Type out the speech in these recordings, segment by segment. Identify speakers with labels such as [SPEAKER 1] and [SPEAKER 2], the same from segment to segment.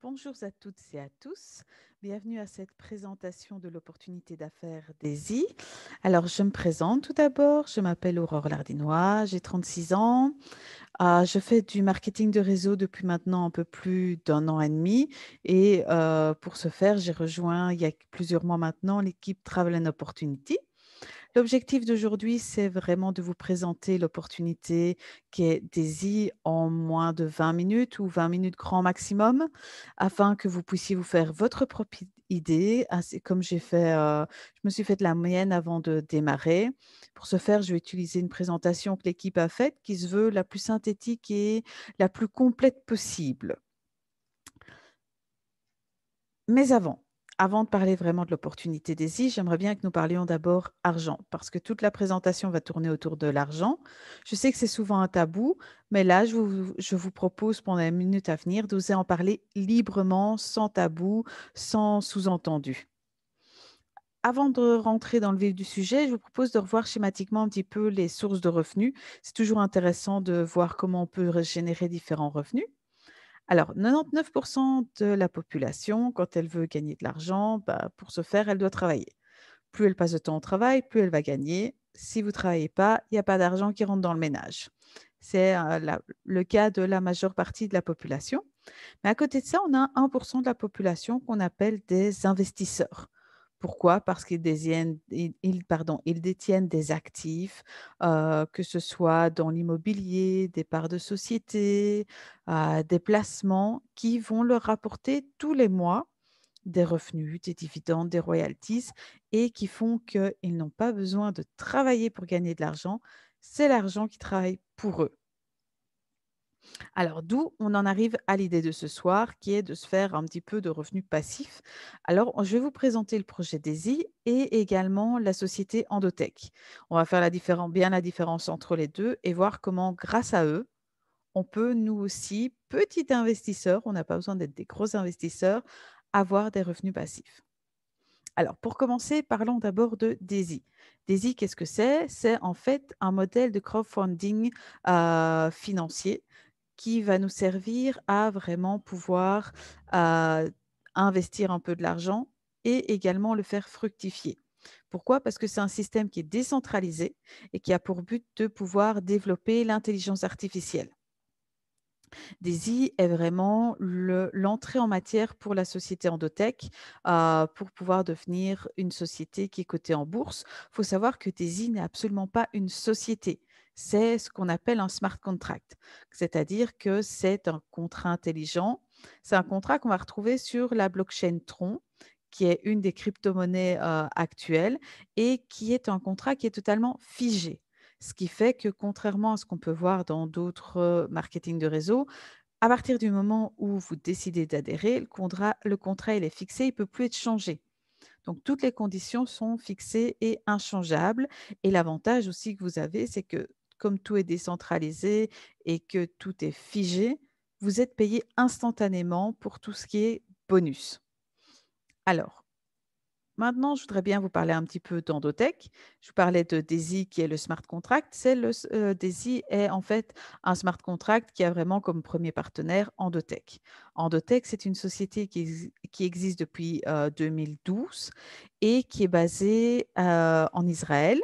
[SPEAKER 1] Bonjour à toutes et à tous. Bienvenue à cette présentation de l'opportunité d'affaires DESI. Alors, je me présente tout d'abord. Je m'appelle Aurore Lardinois, j'ai 36 ans. Je fais du marketing de réseau depuis maintenant un peu plus d'un an et demi. Et pour ce faire, j'ai rejoint il y a plusieurs mois maintenant l'équipe Travel and Opportunity. L'objectif d'aujourd'hui, c'est vraiment de vous présenter l'opportunité qui est DESI en moins de 20 minutes ou 20 minutes grand maximum, afin que vous puissiez vous faire votre propre idée, ainsi comme je me suis fait la mienne avant de démarrer. Pour ce faire, je vais utiliser une présentation que l'équipe a faite, qui se veut la plus synthétique et la plus complète possible. Mais avant de parler vraiment de l'opportunité DESI, j'aimerais bien que nous parlions d'abord argent, parce que toute la présentation va tourner autour de l'argent. Je sais que c'est souvent un tabou, mais là, je vous propose pendant les minutes à venir d'oser en parler librement, sans tabou, sans sous-entendu. Avant de rentrer dans le vif du sujet, je vous propose de revoir schématiquement un petit peu les sources de revenus. C'est toujours intéressant de voir comment on peut générer différents revenus. Alors, 99% de la population, quand elle veut gagner de l'argent, bah, pour ce faire, elle doit travailler. Plus elle passe de temps au travail, plus elle va gagner. Si vous ne travaillez pas, il n'y a pas d'argent qui rentre dans le ménage. C'est le cas de la majeure partie de la population. Mais à côté de ça, on a 1% de la population qu'on appelle des investisseurs. Pourquoi? Parce ils détiennent des actifs, que ce soit dans l'immobilier, des parts de société, des placements qui vont leur rapporter tous les mois des revenus, des dividendes, des royalties et qui font qu'ils n'ont pas besoin de travailler pour gagner de l'argent. C'est l'argent qui travaille pour eux. Alors, d'où on en arrive à l'idée de ce soir, qui est de se faire un petit peu de revenus passifs. Alors, je vais vous présenter le projet DESI et également la société Endotech. On va faire bien la différence entre les deux et voir comment, grâce à eux, on peut, nous aussi, petits investisseurs, on n'a pas besoin d'être des gros investisseurs, avoir des revenus passifs. Alors, pour commencer, parlons d'abord de DESI. DESI, qu'est-ce que c'est? C'est en fait un modèle de crowdfunding financier qui va nous servir à vraiment pouvoir euh, investir un peu de l'argent et également le faire fructifier. Pourquoi? Parce que c'est un système qui est décentralisé et qui a pour but de pouvoir développer l'intelligence artificielle. DESI est vraiment l'entrée en matière pour la société Endotech pour pouvoir devenir une société qui est cotée en bourse. Il faut savoir que DESI n'est absolument pas une société. C'est ce qu'on appelle un smart contract, c'est-à-dire que c'est un contrat intelligent. C'est un contrat qu'on va retrouver sur la blockchain Tron, qui est une des crypto-monnaies actuelles et qui est un contrat qui est totalement figé. Ce qui fait que contrairement à ce qu'on peut voir dans d'autres marketing de réseau, à partir du moment où vous décidez d'adhérer, le contrat il est fixé, il ne peut plus être changé. Donc, toutes les conditions sont fixées et inchangeables. Et l'avantage aussi que vous avez, c'est que comme tout est décentralisé et que tout est figé, vous êtes payé instantanément pour tout ce qui est bonus. Alors, maintenant, je voudrais bien vous parler un petit peu d'Endotech. Je vous parlais de DESI qui est le smart contract. DESI est en fait un smart contract qui a vraiment comme premier partenaire Endotech. Endotech, c'est une société qui existe depuis 2012 et qui est basée en Israël.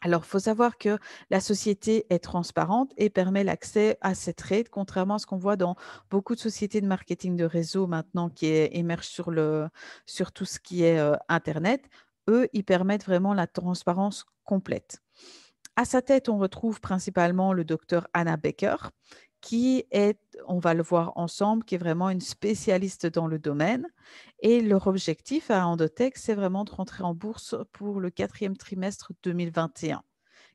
[SPEAKER 1] Alors, il faut savoir que la société est transparente et permet l'accès à ces trades, contrairement à ce qu'on voit dans beaucoup de sociétés de marketing de réseau maintenant émergent sur tout ce qui est Internet. Eux, ils permettent vraiment la transparence complète. À sa tête, on retrouve principalement le docteur Anna Becker, qui est, on va le voir ensemble, qui est vraiment une spécialiste dans le domaine. Et leur objectif à Endotech, c'est vraiment de rentrer en bourse pour le quatrième trimestre 2021,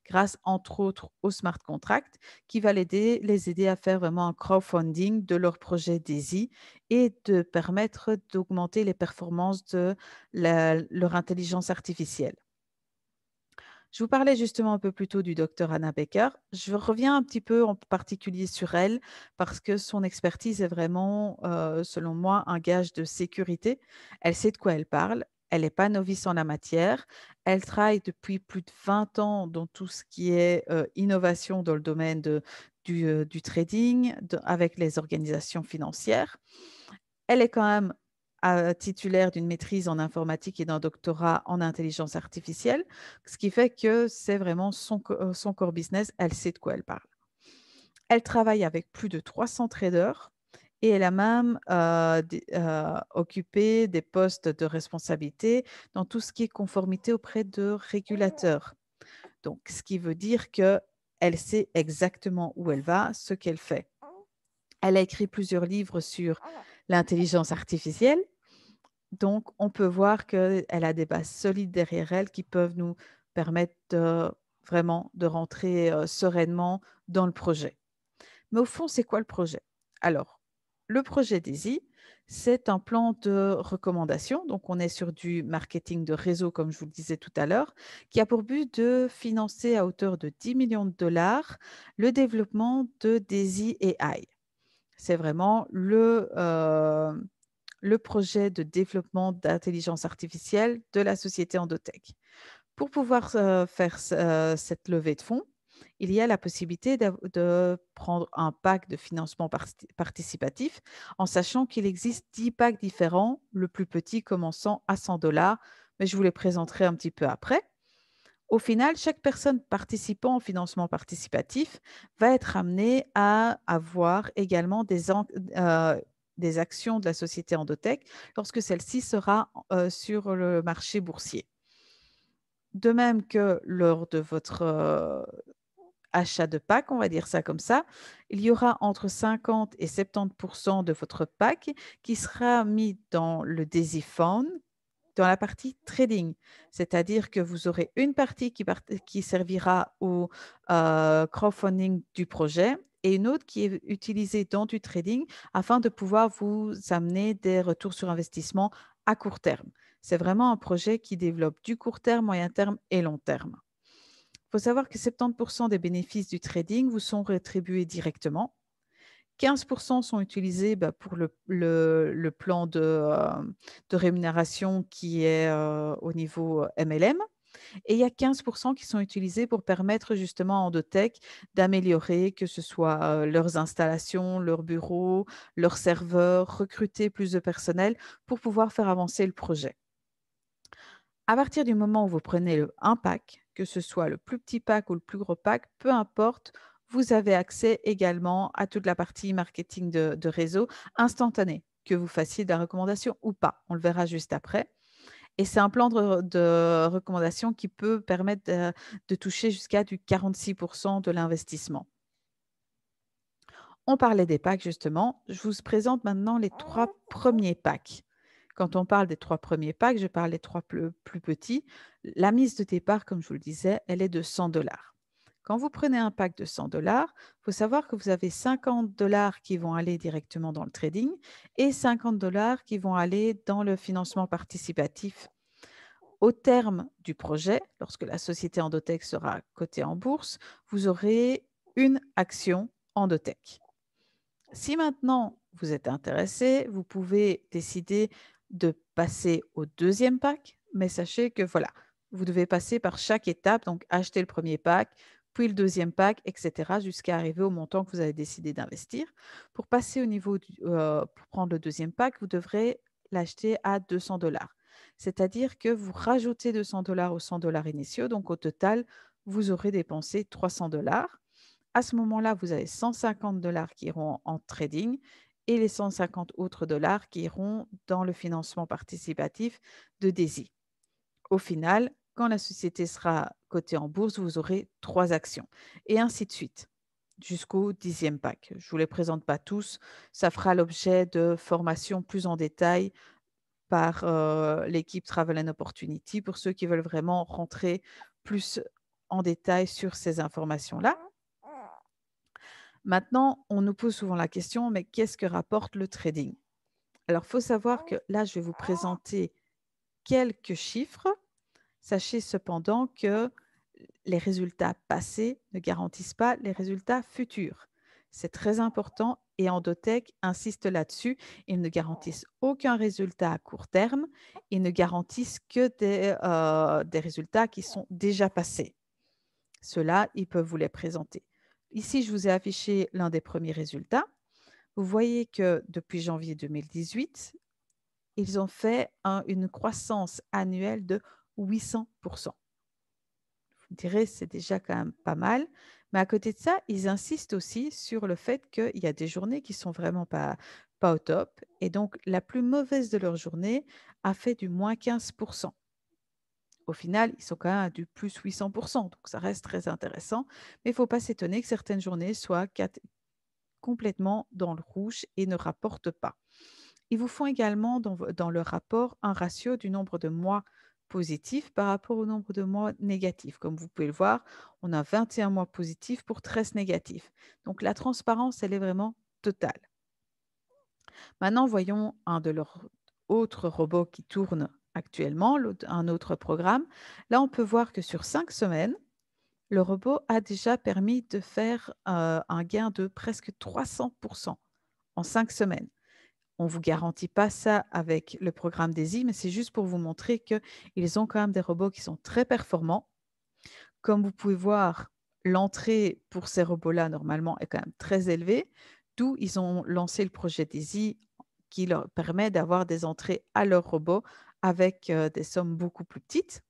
[SPEAKER 1] grâce entre autres au smart contract, qui va les aider à faire vraiment un crowdfunding de leur projet DESI et de permettre d'augmenter les performances de leur intelligence artificielle. Je vous parlais justement un peu plus tôt du docteur Anna Becker. Je reviens un petit peu en particulier sur elle parce que son expertise est vraiment, selon moi, un gage de sécurité. Elle sait de quoi elle parle. Elle n'est pas novice en la matière. Elle travaille depuis plus de 20 ans dans tout ce qui est innovation dans le domaine du trading avec les organisations financières. Elle est quand même titulaire d'une maîtrise en informatique et d'un doctorat en intelligence artificielle, ce qui fait que c'est vraiment son core business. Elle sait de quoi elle parle. Elle travaille avec plus de 300 traders et elle a même occupé des postes de responsabilité dans tout ce qui est conformité auprès de régulateurs. Donc, ce qui veut dire qu'elle sait exactement où elle va, ce qu'elle fait. Elle a écrit plusieurs livres sur l'intelligence artificielle. Donc, on peut voir qu'elle a des bases solides derrière elle qui peuvent nous permettre vraiment de rentrer sereinement dans le projet. Mais au fond, c'est quoi le projet? Alors, le projet DAISY, c'est un plan de recommandation. Donc, on est sur du marketing de réseau, comme je vous le disais tout à l'heure, qui a pour but de financer à hauteur de 10 millions de dollars le développement de DAISY AI. C'est vraiment le projet de développement d'intelligence artificielle de la société Endotech. Pour pouvoir faire cette levée de fonds, il y a la possibilité de prendre un pack de financement participatif en sachant qu'il existe 10 packs différents, le plus petit commençant à 100 dollars, mais je vous les présenterai un petit peu après. Au final, chaque personne participant au financement participatif va être amenée à avoir également des actions de la société Endotech lorsque celle-ci sera sur le marché boursier. De même que lors de votre achat de pack, on va dire ça comme ça, il y aura entre 50 et 70% de votre pack qui sera mis dans le Daisy Fund, dans la partie trading. C'est-à-dire que vous aurez une partie qui servira au crowdfunding du projet et une autre qui est utilisée dans du trading afin de pouvoir vous amener des retours sur investissement à court terme. C'est vraiment un projet qui développe du court terme, moyen terme et long terme. Il faut savoir que 70% des bénéfices du trading vous sont rétribués directement. 15% sont utilisés pour le plan de rémunération qui est au niveau MLM. Et il y a 15% qui sont utilisés pour permettre justement à Endotech d'améliorer, que ce soit leurs installations, leurs bureaux, leurs serveurs, recruter plus de personnel pour pouvoir faire avancer le projet. À partir du moment où vous prenez un pack, que ce soit le plus petit pack ou le plus gros pack, peu importe, vous avez accès également à toute la partie marketing de réseau instantané, que vous fassiez de la recommandation ou pas. On le verra juste après. Et c'est un plan de recommandation qui peut permettre de toucher jusqu'à du 46% de l'investissement. On parlait des packs justement. Je vous présente maintenant les 3 premiers packs. Quand on parle des 3 premiers packs, je parle des 3 plus petits. La mise de départ, comme je vous le disais, elle est de 100 dollars. Quand vous prenez un pack de 100 dollars, il faut savoir que vous avez 50 dollars qui vont aller directement dans le trading et 50 dollars qui vont aller dans le financement participatif. Au terme du projet, lorsque la société Endotech sera cotée en bourse, vous aurez une action Endotech. Si maintenant vous êtes intéressé, vous pouvez décider de passer au deuxième pack, mais sachez que voilà, vous devez passer par chaque étape, donc acheter le premier pack, puis le deuxième pack, etc., jusqu'à arriver au montant que vous avez décidé d'investir. Pour passer au niveau pour prendre le deuxième pack, vous devrez l'acheter à 200 dollars. C'est-à-dire que vous rajoutez 200 dollars aux 100 dollars initiaux, donc au total, vous aurez dépensé 300 dollars. À ce moment-là, vous avez 150 dollars qui iront en trading et les 150 autres dollars qui iront dans le financement participatif de Daisy. Au final, quand la société sera cotée en bourse, vous aurez 3 actions et ainsi de suite jusqu'au 10e pack. Je ne vous les présente pas tous. Ça fera l'objet de formations plus en détail par l'équipe Travel and Opportunity pour ceux qui veulent vraiment rentrer plus en détail sur ces informations-là. Maintenant, on nous pose souvent la question, mais qu'est-ce que rapporte le trading? Alors, il faut savoir que là, je vais vous présenter quelques chiffres. Sachez cependant que les résultats passés ne garantissent pas les résultats futurs. C'est très important et Endotech insiste là-dessus. Ils ne garantissent aucun résultat à court terme. Ils ne garantissent que des résultats qui sont déjà passés. Ceux-là, ils peuvent vous les présenter. Ici, je vous ai affiché l'un des premiers résultats. vous voyez que depuis janvier 2018, ils ont fait une croissance annuelle de 800%. Vous me direz, c'est déjà quand même pas mal. Mais à côté de ça, ils insistent aussi sur le fait qu'il y a des journées qui sont vraiment pas au top. Et donc, la plus mauvaise de leur journée a fait du moins 15%. Au final, ils sont quand même à du plus 800%. Donc, ça reste très intéressant. Mais il ne faut pas s'étonner que certaines journées soient complètement dans le rouge et ne rapportent pas. Ils vous font également dans le rapport un ratio du nombre de mois positifs par rapport au nombre de mois négatifs. Comme vous pouvez le voir, on a 21 mois positifs pour 13 négatifs. Donc la transparence, elle est vraiment totale. Maintenant, voyons un de leurs autres robots qui tourne actuellement, un autre programme. Là, on peut voir que sur 5 semaines, le robot a déjà permis de faire un gain de presque 300% en 5 semaines. On ne vous garantit pas ça avec le programme DAISY, mais c'est juste pour vous montrer qu'ils ont quand même des robots qui sont très performants. Comme vous pouvez voir, l'entrée pour ces robots-là, normalement, est quand même très élevée, d'où ils ont lancé le projet DAISY qui leur permet d'avoir des entrées à leurs robots avec des sommes beaucoup plus petites.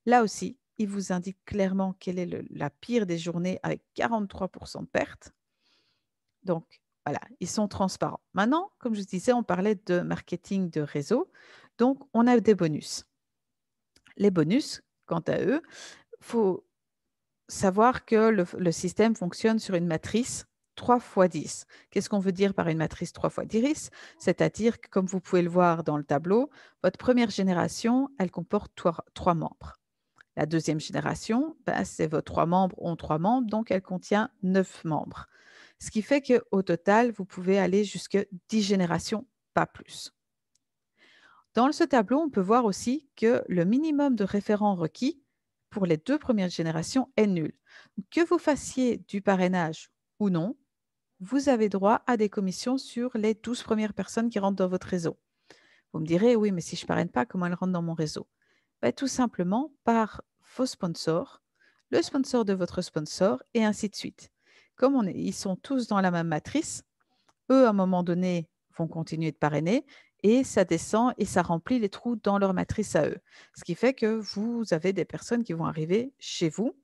[SPEAKER 1] Là aussi, il vous indique clairement quelle est la pire des journées avec 43% de pertes. Donc, voilà, ils sont transparents. Maintenant, comme je disais, on parlait de marketing de réseau. Donc, on a des bonus. Les bonus, quant à eux, il faut savoir que le système fonctionne sur une matrice 3 fois 10. Qu'est-ce qu'on veut dire par une matrice 3 fois 10? C'est-à-dire que, comme vous pouvez le voir dans le tableau, votre première génération, elle comporte 3 membres. La deuxième génération, c'est vos 3 membres ont 3 membres, donc elle contient 9 membres. Ce qui fait qu'au total, vous pouvez aller jusqu'à 10 générations, pas plus. Dans ce tableau, on peut voir aussi que le minimum de référents requis pour les 2 premières générations est nul. Que vous fassiez du parrainage ou non, vous avez droit à des commissions sur les 12 premières personnes qui rentrent dans votre réseau. Vous me direz, oui, mais si je ne parraine pas, comment elles rentrent dans mon réseau? Tout simplement par vos sponsors, le sponsor de votre sponsor et ainsi de suite. Comme ils sont tous dans la même matrice, eux, à un moment donné, vont continuer de parrainer et ça descend et ça remplit les trous dans leur matrice à eux. Ce qui fait que vous avez des personnes qui vont arriver chez vous.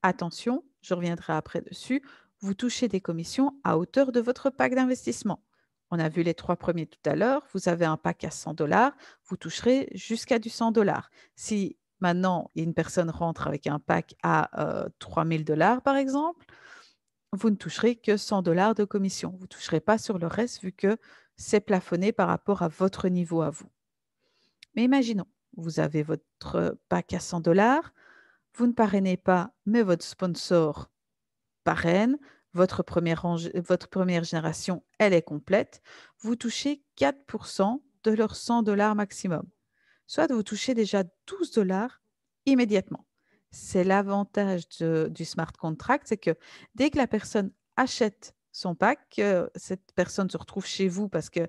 [SPEAKER 1] Attention, je reviendrai après dessus, vous touchez des commissions à hauteur de votre pack d'investissement. On a vu les 3 premiers tout à l'heure, vous avez un pack à 100 $, vous toucherez jusqu'à du 100 $. Si maintenant une personne rentre avec un pack à 3 000 $ par exemple, vous ne toucherez que 100 $ de commission. Vous ne toucherez pas sur le reste vu que c'est plafonné par rapport à votre niveau à vous. Mais imaginons, vous avez votre pack à 100 $, vous ne parrainez pas, mais votre sponsor parraine, votre première génération, elle est complète, vous touchez 4% de leurs 100 $ maximum. Soit vous touchez déjà 12 $ immédiatement. C'est l'avantage du smart contract, c'est que dès que la personne achète son pack, cette personne se retrouve chez vous parce que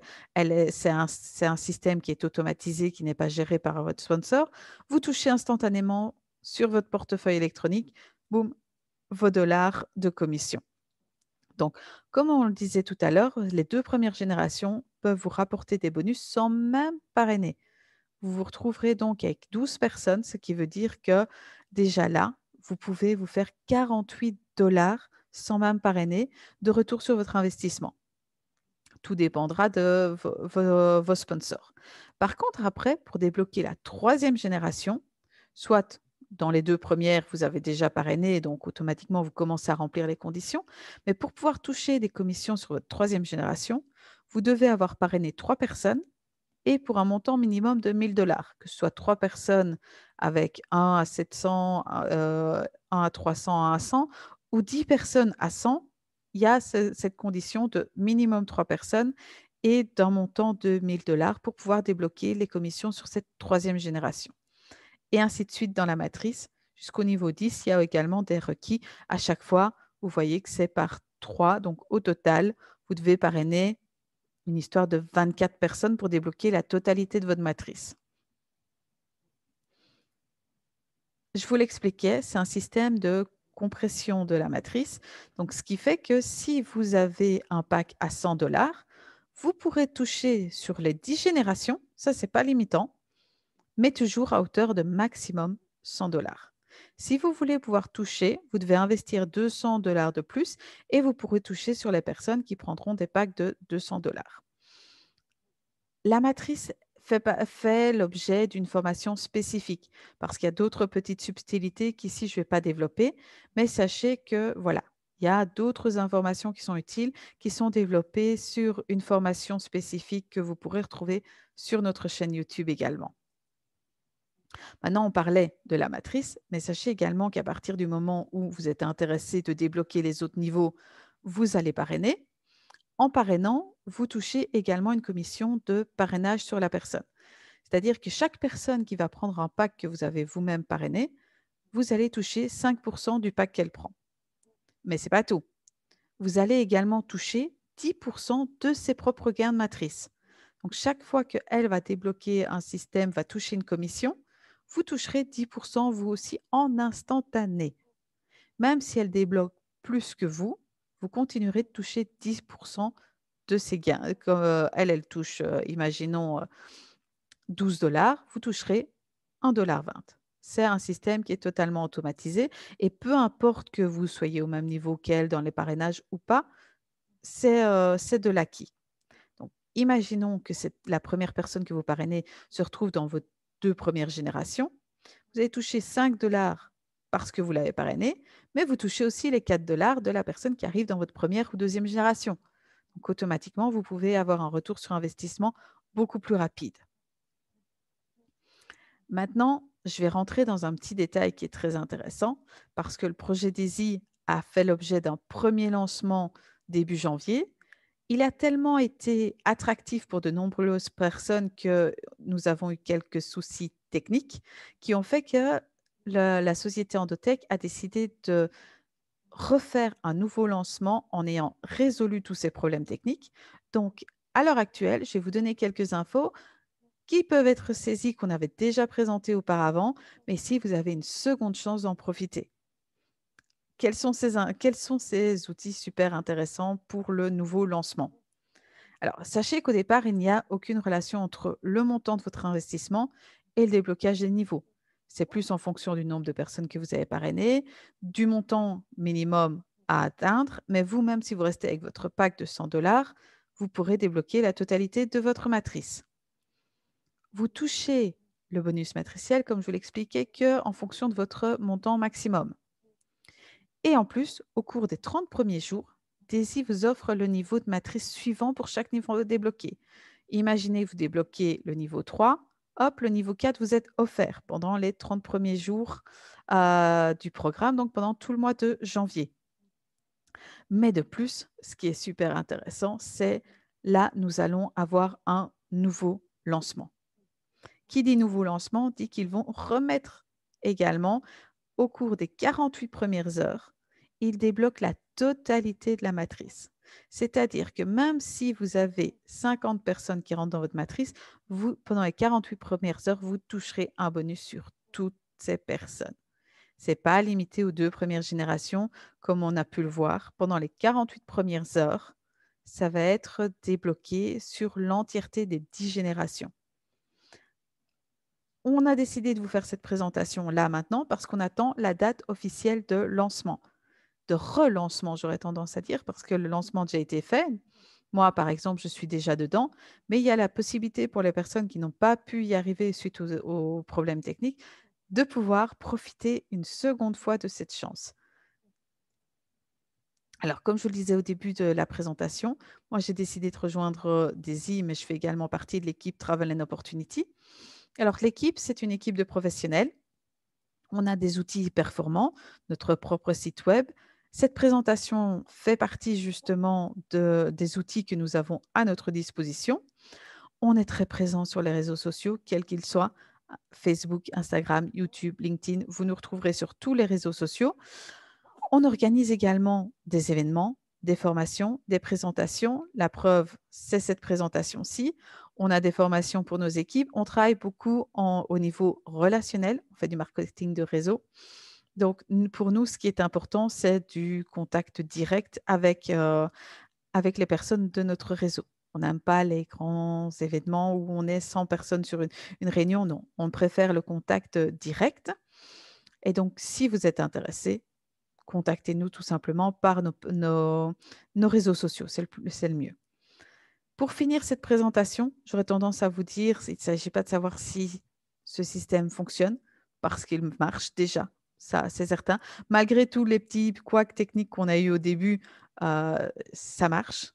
[SPEAKER 1] c'est un système qui est automatisé, qui n'est pas géré par votre sponsor. Vous touchez instantanément sur votre portefeuille électronique, boum, vos dollars de commission. Donc, comme on le disait tout à l'heure, les 2 premières générations peuvent vous rapporter des bonus sans même parrainer. Vous vous retrouverez donc avec 12 personnes, ce qui veut dire que déjà là, vous pouvez vous faire 48 $ sans même parrainer de retour sur votre investissement. Tout dépendra de vos sponsors. Par contre, après, pour débloquer la 3e génération, soit dans les 2 premières, vous avez déjà parrainé, donc automatiquement, vous commencez à remplir les conditions. Mais pour pouvoir toucher des commissions sur votre 3e génération, vous devez avoir parrainé 3 personnes et pour un montant minimum de 1 000 $, que ce soit 3 personnes avec 1 à 700, 1 à 300, 1 à 100 ou 10 personnes à 100. Il y a cette condition de minimum 3 personnes et d'un montant de 1 000 $ pour pouvoir débloquer les commissions sur cette 3e génération. Et ainsi de suite dans la matrice. Jusqu'au niveau 10, il y a également des requis. À chaque fois, vous voyez que c'est par 3. Donc, au total, vous devez parrainer une histoire de 24 personnes pour débloquer la totalité de votre matrice. Je vous l'expliquais, c'est un système de compression de la matrice. Donc, ce qui fait que si vous avez un pack à 100 $, vous pourrez toucher sur les 10 générations, ça, c'est pas limitant, mais toujours à hauteur de maximum 100 $. Si vous voulez pouvoir toucher, vous devez investir 200 $ de plus et vous pourrez toucher sur les personnes qui prendront des packs de 200 $. La matrice fait l'objet d'une formation spécifique parce qu'il y a d'autres petites subtilités qu'ici je ne vais pas développer, mais sachez que voilà, il y a d'autres informations qui sont utiles, qui sont développées sur une formation spécifique que vous pourrez retrouver sur notre chaîne YouTube également. Maintenant, on parlait de la matrice, mais sachez également qu'à partir du moment où vous êtes intéressé de débloquer les autres niveaux, vous allez parrainer. En parrainant, vous touchez également une commission de parrainage sur la personne. C'est-à-dire que chaque personne qui va prendre un pack que vous avez vous-même parrainé, vous allez toucher 5% du pack qu'elle prend. Mais ce n'est pas tout. Vous allez également toucher 10% de ses propres gains de matrice. Donc, chaque fois qu'elle va débloquer un système, va toucher une commission, vous toucherez 10% vous aussi en instantané. Même si elle débloque plus que vous continuerez de toucher 10% de ses gains. Comme elle touche, imaginons 12 $, vous toucherez 1,20 $. C'est un système qui est totalement automatisé et peu importe que vous soyez au même niveau qu'elle dans les parrainages ou pas, c'est de l'acquis. Donc, imaginons que la première personne que vous parrainez se retrouve dans vos 2 premières générations. Vous allez toucher 5 $ parce que vous l'avez parrainé, mais vous touchez aussi les 4 $ de la personne qui arrive dans votre première ou deuxième génération. Donc, automatiquement, vous pouvez avoir un retour sur investissement beaucoup plus rapide. Maintenant, je vais rentrer dans un petit détail qui est très intéressant parce que le projet DAISY a fait l'objet d'un premier lancement début janvier. Il a tellement été attractif pour de nombreuses personnes que nous avons eu quelques soucis techniques qui ont fait que la société Endotech a décidé de refaire un nouveau lancement en ayant résolu tous ces problèmes techniques. Donc, à l'heure actuelle, je vais vous donner quelques infos qui peuvent être saisies, qu'on avait déjà présentées auparavant, mais si vous avez une seconde chance d'en profiter. Quels sont ces outils super intéressants pour le nouveau lancement? Alors, sachez qu'au départ, il n'y a aucune relation entre le montant de votre investissement et le déblocage des niveaux. C'est plus en fonction du nombre de personnes que vous avez parrainées, du montant minimum à atteindre, mais vous-même, si vous restez avec votre pack de 100 $, vous pourrez débloquer la totalité de votre matrice. Vous touchez le bonus matriciel, comme je vous l'expliquais, qu'en fonction de votre montant maximum. Et en plus, au cours des 30 premiers jours, DAISY vous offre le niveau de matrice suivant pour chaque niveau débloqué. Imaginez, vous débloquez le niveau 3, hop, le niveau 4 vous est offert pendant les 30 premiers jours du programme, donc pendant tout le mois de janvier. Mais de plus, ce qui est super intéressant, c'est là, nous allons avoir un nouveau lancement. Qui dit nouveau lancement dit qu'ils vont remettre également au cours des 48 premières heures, ils débloquent la totalité de la matrice. C'est-à-dire que même si vous avez 50 personnes qui rentrent dans votre matrice, vous, pendant les 48 premières heures, vous toucherez un bonus sur toutes ces personnes. Ce n'est pas limité aux 2 premières générations, comme on a pu le voir. Pendant les 48 premières heures, ça va être débloqué sur l'entièreté des 10 générations. On a décidé de vous faire cette présentation là maintenant parce qu'on attend la date officielle de lancement, de relancement, j'aurais tendance à dire, parce que le lancement a déjà été fait. Moi, par exemple, je suis déjà dedans, mais il y a la possibilité pour les personnes qui n'ont pas pu y arriver suite aux problèmes techniques de pouvoir profiter une seconde fois de cette chance. Alors, comme je vous le disais au début de la présentation, moi, j'ai décidé de rejoindre DAISY, mais je fais également partie de l'équipe Travel and Opportunity. Alors, l'équipe, c'est une équipe de professionnels. On a des outils performants, notre propre site web. Cette présentation fait partie justement des outils que nous avons à notre disposition. On est très présent sur les réseaux sociaux, quels qu'ils soient, Facebook, Instagram, YouTube, LinkedIn. Vous nous retrouverez sur tous les réseaux sociaux. On organise également des événements, des formations, des présentations. La preuve, c'est cette présentation-ci. On a des formations pour nos équipes. On travaille beaucoup au niveau relationnel. On fait du marketing de réseau. Donc pour nous, ce qui est important, c'est du contact direct avec les personnes de notre réseau. On n'aime pas les grands événements où on est 100 personnes sur une réunion, non. On préfère le contact, direct et donc si vous êtes intéressé, contactez-nous tout simplement par nos réseaux sociaux, c'est le mieux. Pour finir cette présentation, j'aurais tendance à vous dire, il ne s'agit pas de savoir si ce système fonctionne, parce qu'il marche déjà, ça c'est certain. Malgré tous les petits couacs techniques qu'on a eu au début, ça marche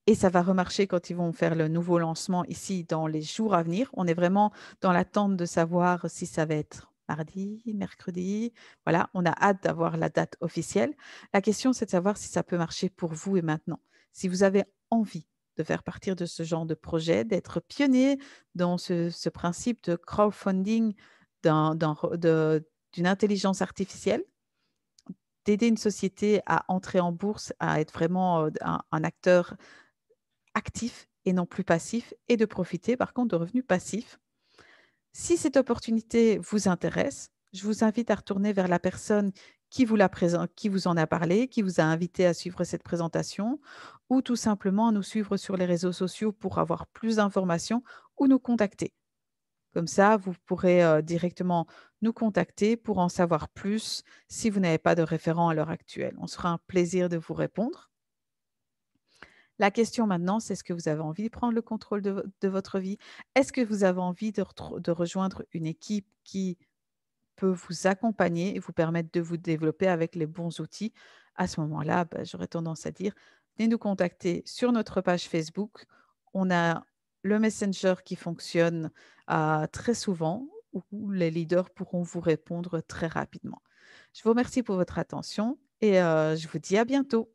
[SPEAKER 1] et ça va remarcher quand ils vont faire le nouveau lancement ici dans les jours à venir. On est vraiment dans l'attente de savoir si ça va être mardi, mercredi. Voilà, on a hâte d'avoir la date officielle. La question, c'est de savoir si ça peut marcher pour vous et maintenant. Si vous avez envie de faire partir de ce genre de projet, d'être pionnier dans ce principe de crowdfunding d'une intelligence artificielle, d'aider une société à entrer en bourse, à être vraiment un acteur actif et non plus passif et de profiter par contre de revenus passifs. Si cette opportunité vous intéresse, je vous invite à retourner vers la personne qui vous en a parlé, qui vous a invité à suivre cette présentation ou tout simplement à nous suivre sur les réseaux sociaux pour avoir plus d'informations ou nous contacter. Comme ça, vous pourrez, directement nous contacter pour en savoir plus si vous n'avez pas de référent à l'heure actuelle. On sera un plaisir de vous répondre. La question maintenant, c'est est-ce que vous avez envie de prendre le contrôle de votre vie? Est-ce que vous avez envie de rejoindre une équipe qui peut vous accompagner et vous permettre de vous développer avec les bons outils? À ce moment-là, bah, j'aurais tendance à dire, venez nous contacter sur notre page Facebook. On a le Messenger qui fonctionne très souvent, où les leaders pourront vous répondre très rapidement. Je vous remercie pour votre attention et je vous dis à bientôt.